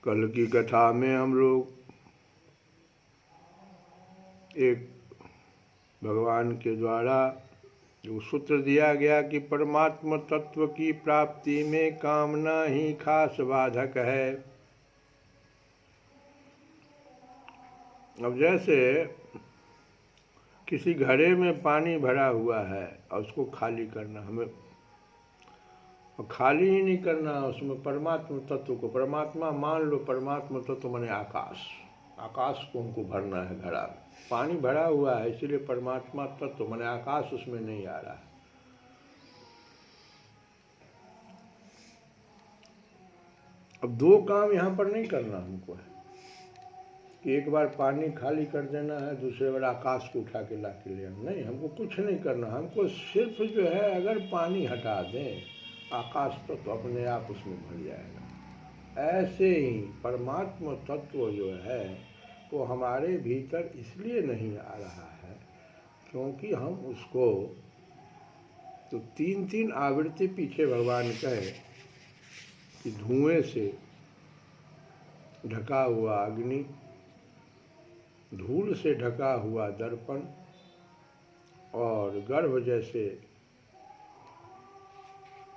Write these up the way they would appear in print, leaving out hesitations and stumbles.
कल की कथा में हम लोग एक भगवान के द्वारा जो सूत्र दिया गया कि परमात्म तत्व की प्राप्ति में कामना ही खास बाधक है। अब जैसे किसी घड़े में पानी भरा हुआ है और उसको खाली करना, हमें और खाली ही नहीं करना, उसमें परमात्मा तत्व को, परमात्मा मान लो, परमात्मा तत्व माने आकाश, आकाश को हमको भरना है घड़ा में। पानी भरा हुआ है, इसलिए परमात्मा तत्व माने आकाश उसमें नहीं आ रहा है। अब दो काम यहाँ पर नहीं करना हमको है कि एक बार पानी खाली कर देना है, दूसरे बार आकाश को उठा के ला के ले आना। नहीं, हमको कुछ नहीं करना। हमको सिर्फ जो है अगर पानी हटा दें, आकाश तो अपने आप उसमें भर जाएगा। ऐसे ही परमात्मा तत्व जो है वो हमारे भीतर इसलिए नहीं आ रहा है क्योंकि हम उसको तो तीन तीन आवृत्ति पीछे भगवान कहे कि धुएं से ढका हुआ अग्नि, धूल से ढका हुआ दर्पण और गर्भ जैसे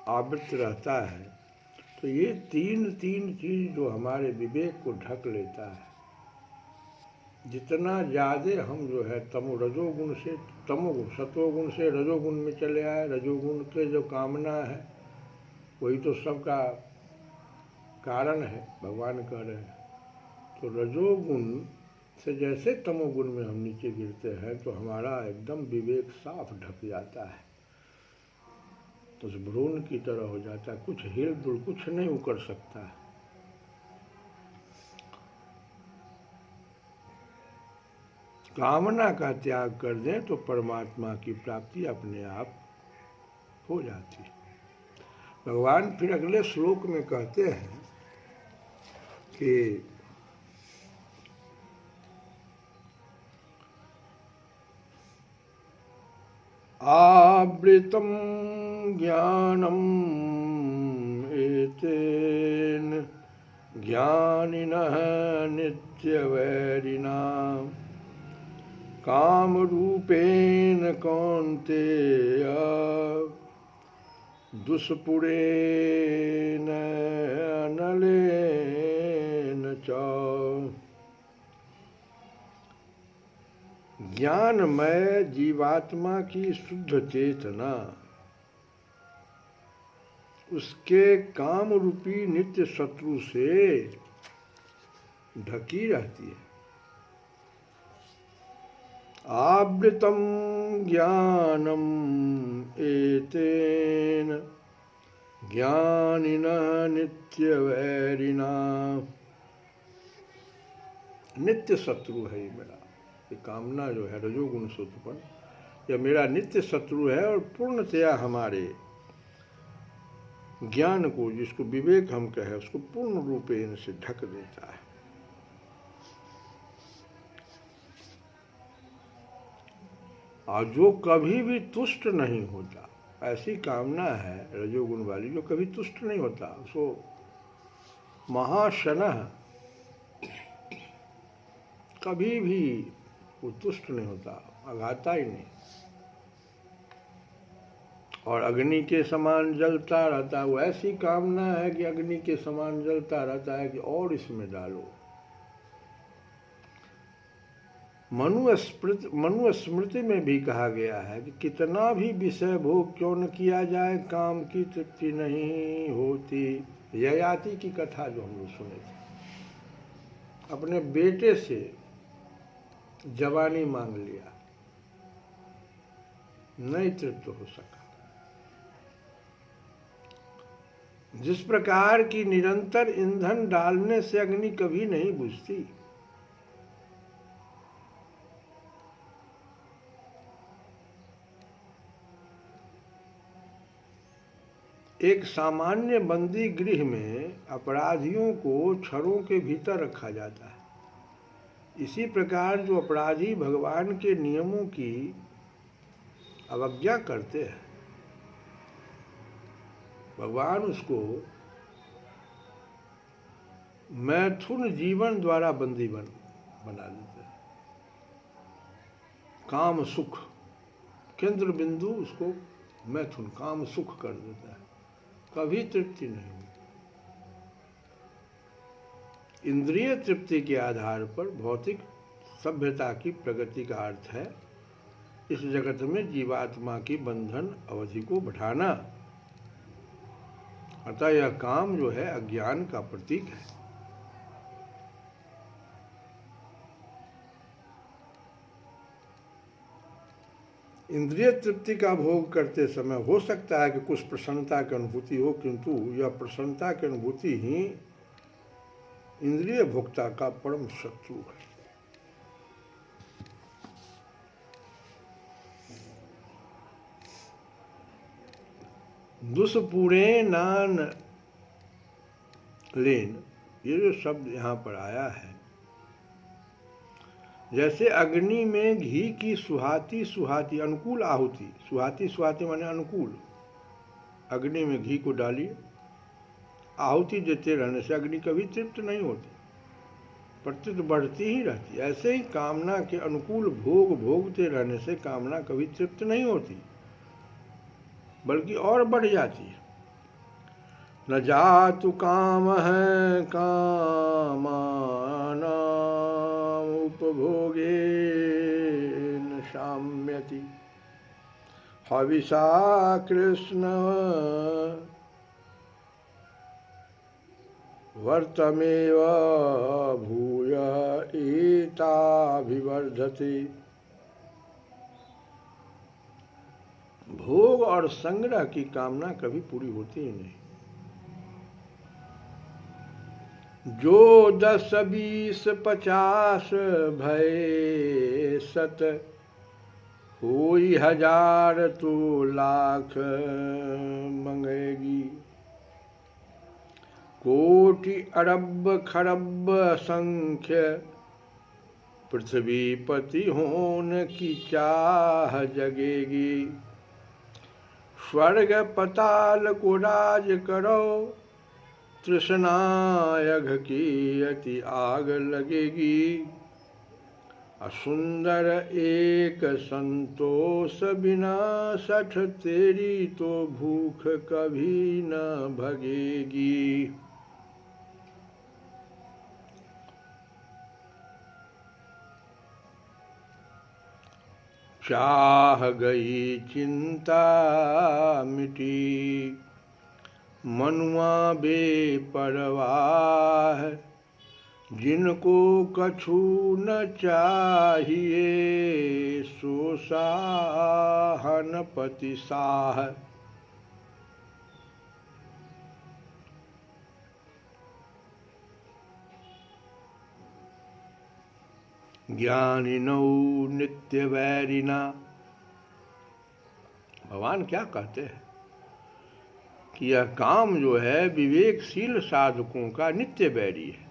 आवृत रहता है। तो ये तीन तीन चीज जो हमारे विवेक को ढक लेता है, जितना ज़्यादा हम जो है रजोगुण से सत्वगुण से रजोगुण में चले आए, रजोगुण के जो कामना है वही तो सबका कारण है, भगवान कह रहे हैं। तो रजोगुण से जैसे तमोगुण में हम नीचे गिरते हैं तो हमारा एकदम विवेक साफ ढक जाता है, तो उस भ्रूण की तरह हो जाता है, कुछ हिल डुल कुछ नहीं उकर सकता है। कामना का त्याग कर दें तो परमात्मा की प्राप्ति अपने आप हो जाती है। भगवान फिर अगले श्लोक में कहते हैं कि आवृतं ज्ञानम एतेन ज्ञानिनः नित्यवैरिणा कामरूपेण कौन्तेय दुष्पुरेण अनलेन च। ज्ञानमय जीवात्मा की शुद्ध चेतना उसके काम रूपी नित्य शत्रु से ढकी रहती है। आवृतं ज्ञानम एतेन ज्ञानिनः नित्यवैरिणा। नित्य शत्रु है ये मेरा, ये कामना जो है रजोगुण से उत्पन्न, यह मेरा नित्य शत्रु है और पूर्णतया हमारे ज्ञान को, जिसको विवेक हम कहें, उसको पूर्ण रूपेण से ढक देता है। और जो कभी भी तुष्ट नहीं होता, ऐसी कामना है रजोगुण वाली जो कभी तुष्ट नहीं होता, उसको महाशनः, कभी भी वो तुष्ट नहीं होता, अघाता ही नहीं, और अग्नि के समान जलता रहता है। वो ऐसी कामना है कि अग्नि के समान जलता रहता है कि और इसमें डालो। मनुस्मृति में भी कहा गया है कि कितना भी विषय भोग क्यों न किया जाए, काम की तृप्ति नहीं होती। ययाति की कथा जो हम लोग सुने थे, अपने बेटे से जवानी मांग लिया, नहीं तृप्त हो सका। जिस प्रकार की निरंतर ईंधन डालने से अग्नि कभी नहीं बुझती, एक सामान्य बंदी गृह में अपराधियों को छड़ों के भीतर रखा जाता है। इसी प्रकार जो अपराधी भगवान के नियमों की अवज्ञा करते हैं, भगवान उसको मैथुन जीवन द्वारा बंदी बना देते हैं। काम सुख केंद्र बिंदु उसको मैथुन काम सुख कर देता है, कभी तृप्ति नहीं होती। इंद्रिय तृप्ति के आधार पर भौतिक सभ्यता की प्रगति का अर्थ है इस जगत में जीवात्मा की बंधन अवधि को बढ़ाना। अतः यह काम जो है अज्ञान का प्रतीक है। इंद्रिय तृप्ति का भोग करते समय हो सकता है कि कुछ प्रसन्नता की अनुभूति हो, किंतु यह प्रसन्नता की अनुभूति ही इंद्रिय भोक्ता का परम शत्रु है। दुष्पूरे नान लेन, ये जो शब्द यहाँ पर आया है, जैसे अग्नि में घी की सुहाती सुहाती अनुकूल आहुति, सुहाती सुहाती माने अनुकूल, अग्नि में घी को डालिए, आहुति देते रहने से अग्नि कभी तृप्त नहीं होती, प्रत्युत बढ़ती ही रहती। ऐसे ही कामना के अनुकूल भोग भोगते रहने से कामना कभी तृप्त नहीं होती, बल्कि और बढ़ जाती है। न जातु काम है कामान उपभोगे न शाम्यति, हविषा कृष्ण वर्तमेव भूय एताभिवर्धते। भोग और संग्रह की कामना कभी पूरी होती ही नहीं। जो 10 20 50 भय सत, होई 1000 तो लाख मंगेगी। कोटि अरब खरब संख्य, पृथ्वीपति होने की चाह जगेगी। स्वर्ग पताल को राज करो, तृष्णायघ की अति आग लगेगी। असुंदर एक संतोष बिना सठ, तेरी तो भूख कभी न भगेगी। चाह गई चिंता मिटी, मनुआ बेपरवाह। जिनको कछु न चाहिए, सो साहन पति साह। ज्ञानिनौ नित्य वैरिना, भगवान क्या कहते हैं कि यह काम जो है विवेकशील साधकों का नित्य वैरी है।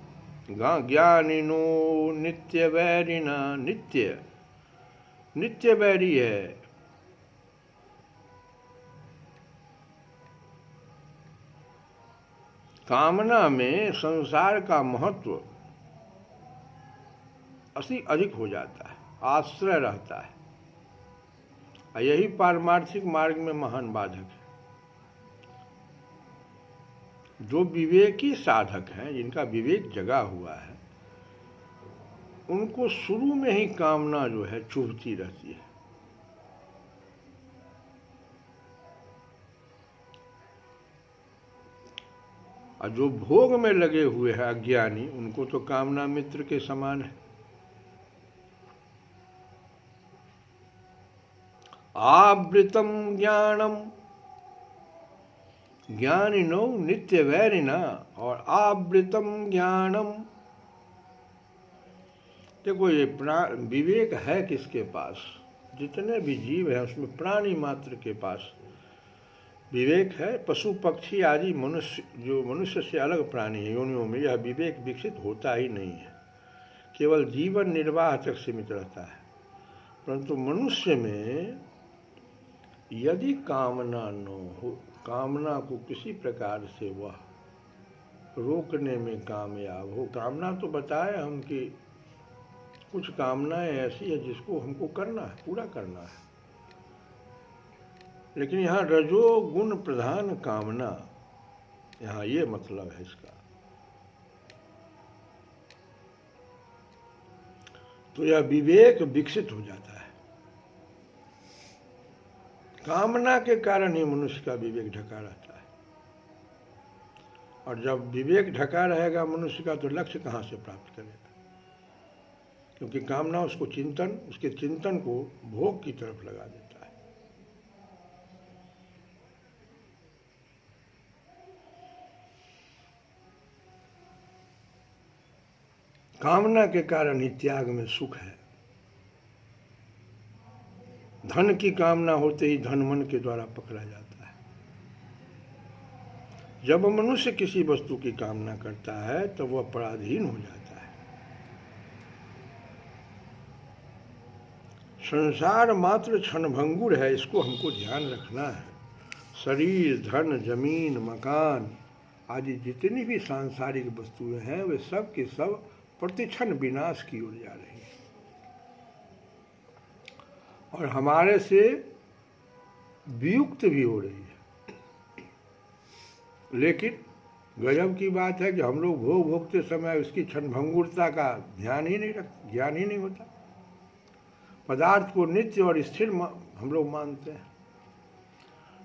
ज्ञानिनो नित्य वैरिना, नित्य नित्य वैरी है। कामना में संसार का महत्व अधिक हो जाता है, आश्रय रहता है, और यही पारमार्थिक मार्ग में महान बाधक है। जो विवेकी साधक हैं, जिनका विवेक जगा हुआ है, उनको शुरू में ही कामना जो है चुभती रहती है। और जो भोग में लगे हुए हैं अज्ञानी, उनको तो कामना मित्र के समान है। आवृतम ज्ञानम, ज्ञानिनो नित्य वैरिना, और आवृतम ज्ञानम। देखो, ये विवेक है किसके पास? जितने भी जीव हैं उसमें प्राणी मात्र के पास विवेक है। पशु पक्षी आदि मनुष्य, जो मनुष्य से अलग प्राणी है, योनियों में यह विवेक विकसित होता ही नहीं है, केवल जीवन निर्वाह तक सीमित रहता है। परंतु मनुष्य में यदि कामना न हो, कामना को किसी प्रकार से वह रोकने में कामयाब हो। कामना तो बताए हम कि कुछ कामनाएं ऐसी है जिसको हमको करना है, पूरा करना है, लेकिन यहाँ रजोगुण प्रधान कामना, यहाँ ये मतलब है इसका। तो यह विवेक विकसित हो जाता है। कामना के कारण ही मनुष्य का विवेक ढका रहता है, और जब विवेक ढका रहेगा मनुष्य का, तो लक्ष्य कहाँ से प्राप्त करेगा? क्योंकि कामना उसको चिंतन, उसके चिंतन को भोग की तरफ लगा देता है। कामना के कारण ही त्याग में सुख है। धन की कामना होते ही धन मन के द्वारा पकड़ा जाता है। जब मनुष्य किसी वस्तु की कामना करता है तो वह पराधीन हो जाता है। संसार मात्र क्षणभंगुर है, इसको हमको ध्यान रखना है। शरीर, धन, जमीन, मकान आदि जितनी भी सांसारिक वस्तुएं हैं वे सब के सब प्रतिक्षण विनाश की ओर जा रही हैं और हमारे से वियुक्त भी हो रही है। लेकिन गजब की बात है कि हम लोग भोग भोगते समय उसकी क्षणभंगुरता का ज्ञान ही नहीं होता। पदार्थ को नित्य और स्थिर हम लोग मानते हैं।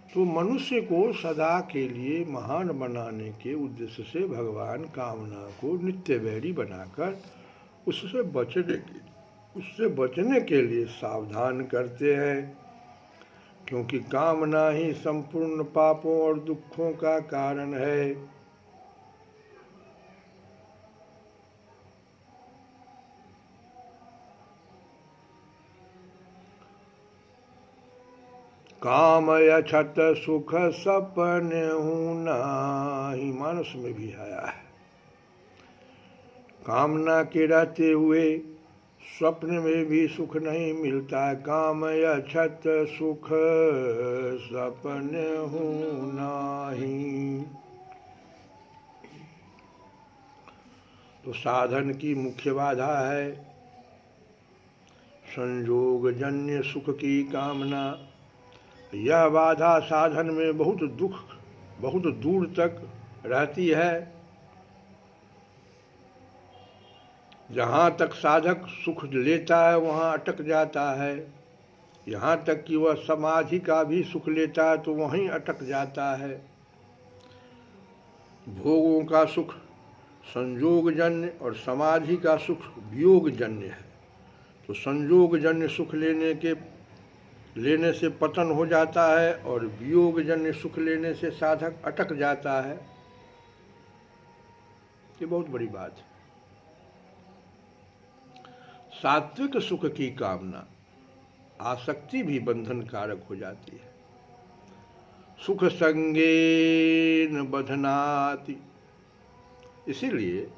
तो मनुष्य को सदा के लिए महान बनाने के उद्देश्य से भगवान कामना को नित्य वैरी बनाकर उससे बचने के लिए सावधान करते हैं, क्योंकि कामना ही संपूर्ण पापों और दुखों का कारण है। काम यछत सुख सपने हूँ नाही, मानस में भी आया है। कामना के रहते हुए स्वप्न में भी सुख नहीं मिलता है। काम यछत सुख सपने हूँ नाही। तो साधन की मुख्य बाधा है संयोग जन्य सुख की कामना। यह बाधा साधन में बहुत दूर तक रहती है। जहाँ तक साधक सुख लेता है वहाँ अटक जाता है। यहाँ तक कि वह समाधि का भी सुख लेता है तो वहीं अटक जाता है। भोगों का सुख संयोगजन्य और समाधि का सुख वियोगजन्य है। तो संयोगजन्य सुख लेने से पतन हो जाता है और वियोगजन्य सुख लेने से साधक अटक जाता है। ये बहुत बड़ी बात है। सात्विक सुख की कामना आसक्ति भी बंधन कारक हो जाती है। सुख संगेन बधनाति, इसीलिए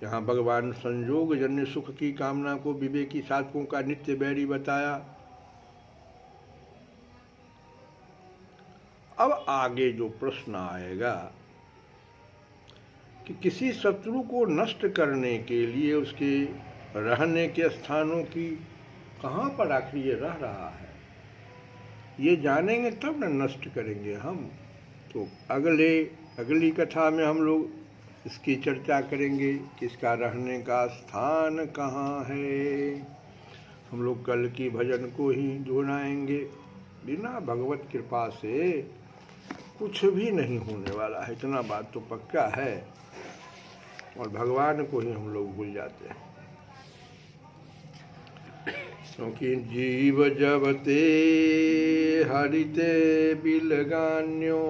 यहाँ भगवान संयोगजन्य सुख की कामना को विवेकी साधकों का नित्य बैरी बताया। अब आगे जो प्रश्न आएगा कि किसी शत्रु को नष्ट करने के लिए उसके रहने के स्थानों की कहाँ पर आखिर ये रह रहा है, ये जानेंगे तब न नष्ट करेंगे हम। तो अगली कथा में हम लोग इसकी चर्चा करेंगे कि इसका रहने का स्थान कहाँ है। हम लोग कल की भजन को ही दोहराएंगे। बिना भगवत कृपा से कुछ भी नहीं होने वाला है, इतना बात तो पक्का है। और भगवान को ही हम लोग भूल जाते हैं, क्योंकि जीव जब ते हरिते बिलगान्यो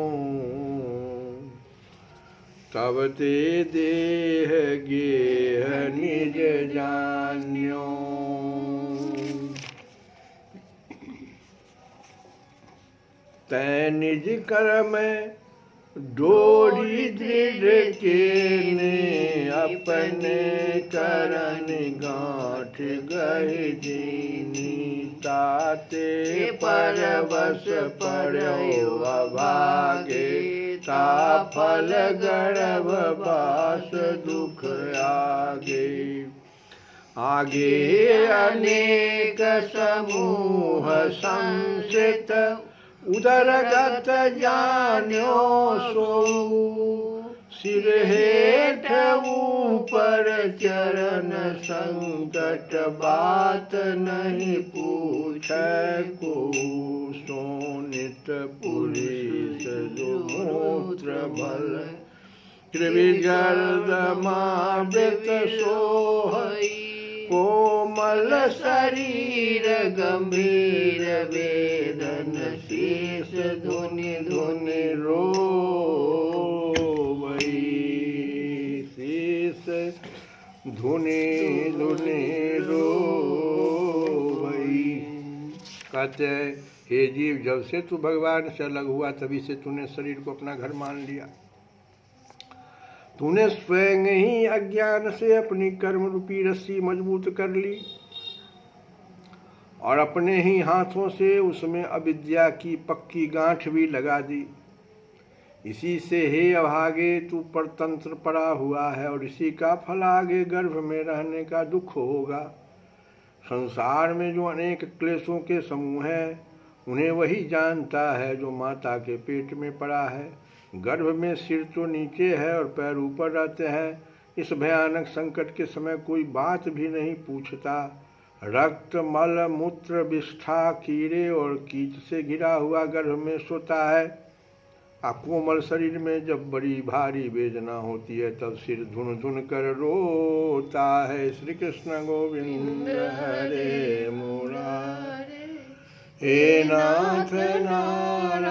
तब ते देह गेह निज जान्यो। तै निज कर्म डोरी दृढ़ के ने अपने करन गांठ गए दीनी। ताते परवश पड़ो अभागे ता फल गर्भ बास दुख आगे अनेक समूह संसित उदरगत जान्यो सो। सिर हेठ ऊपर चरण संकट बात नहीं पूछे को। सोनित पुरुष दुमूत्र बल त्रिविगर्द मावृत सोहई। कोमल शरीर गंभीर वेदन शेष धुनि धुनि रोवई। शेष धुने धुने रोवई। कहते हैं हे जीव, जब से तू भगवान से अलग हुआ तभी से तूने शरीर को अपना घर मान लिया। तूने स्वयं ही अज्ञान से अपनी कर्म रूपी रस्सी मजबूत कर ली और अपने ही हाथों से उसमें अविद्या की पक्की गांठ भी लगा दी। इसी से हे अभागे तू परतंत्र पड़ा हुआ है और इसी का फल आगे गर्भ में रहने का दुख होगा। संसार में जो अनेक क्लेशों के समूह हैं उन्हें वही जानता है जो माता के पेट में पड़ा है। गर्भ में सिर तो नीचे है और पैर ऊपर रहते हैं। इस भयानक संकट के समय कोई बात भी नहीं पूछता। रक्त मल मूत्र विष्ठा कीड़े और कीट से घिरा हुआ गर्भ में सोता है। कोमल शरीर में जब बड़ी भारी वेदना होती है तब सिर धुन धुन कर रोता है। श्री कृष्ण गोविंद हरे मुरारे, हे नाथ नारायण